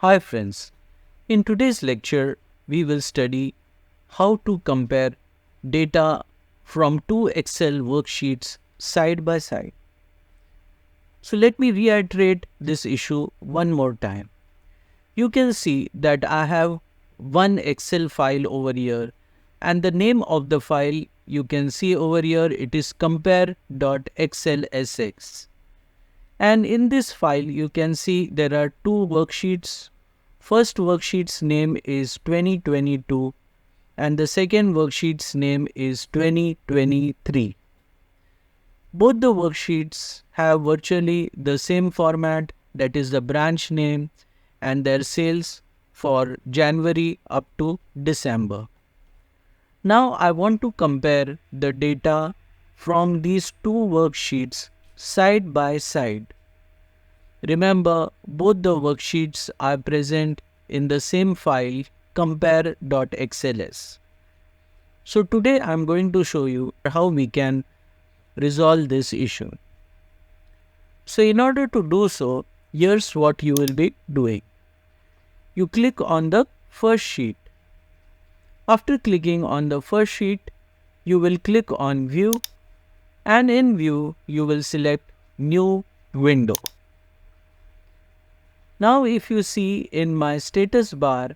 Hi friends, in today's lecture we will study how to compare data from two Excel worksheets side by side. So let me reiterate this issue one more time. You can see that I have one Excel file over here and the name of the file you can see over here, it is compare.xlsx. And in this file you can see there are two worksheets. First worksheet's name is 2022 and the second worksheet's name is 2023. Both the worksheets have virtually the same format, that is the branch name and their sales for January up to December. Now I want to compare the data from these two worksheets side by side. Remember, both the worksheets are present in the same file compare.xls. So today I am going to show you how we can resolve this issue. So in order to do so, here's what you will be doing. You click on the first sheet. After clicking on the first sheet, you will click on View, and in View you will select New Window. Now if you see in my status bar,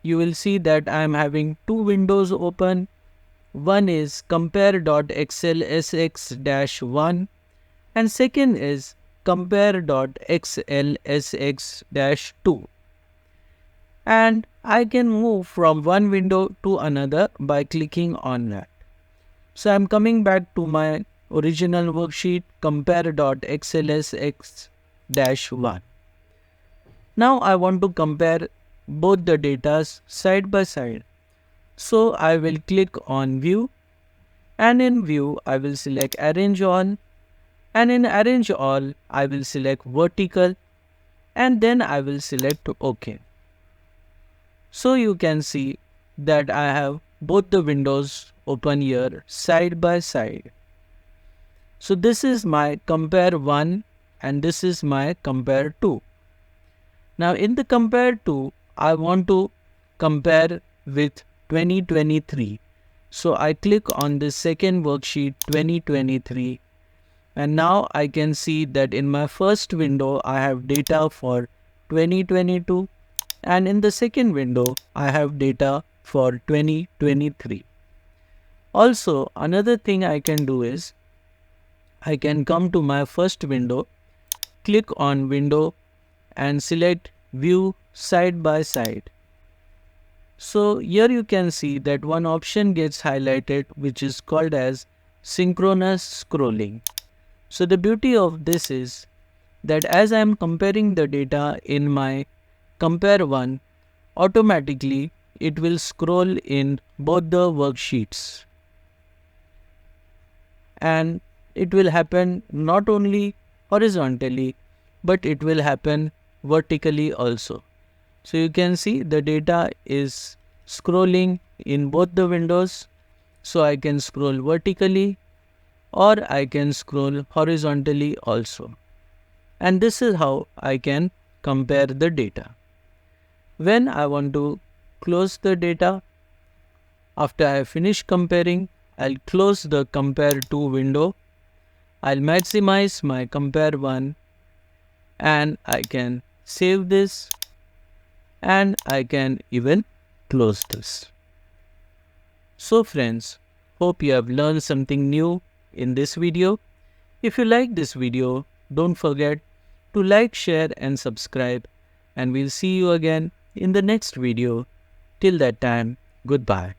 you will see that I am having two windows open. One is compare.xlsx-1 and second is compare.xlsx-2. And I can move from one window to another by clicking on that. So I am coming back to my original worksheet compare.xlsx-1. Now I want to compare both the data side by side. So I will click on View, and in View I will select Arrange All, and in Arrange All I will select Vertical, and then I will select OK. So you can see that I have both the windows open here side by side. So this is my compare 1 and this is my compare 2. Now in the compare 2, I want to compare with 2023. So I click on the second worksheet 2023, and now I can see that in my first window I have data for 2022 and in the second window I have data for 2023. Also another thing I can do is I can come to my first window, click on Window and select View Side by Side. So here you can see that one option gets highlighted which is called as synchronous scrolling. So the beauty of this is that as I am comparing the data in my compare 1, automatically it will scroll in both the worksheets. And it will happen not only horizontally, but it will happen vertically also. So you can see the data is scrolling in both the windows. So I can scroll vertically or I can scroll horizontally also. And this is how I can compare the data. When I want to close the data, after I finish comparing, I'll close the compare 2 window. I'll maximize my compare 1 and I can save this and I can even close this. So friends, hope you have learned something new in this video. If you like this video, don't forget to like, share and subscribe, and we'll see you again in the next video. Till that time, goodbye.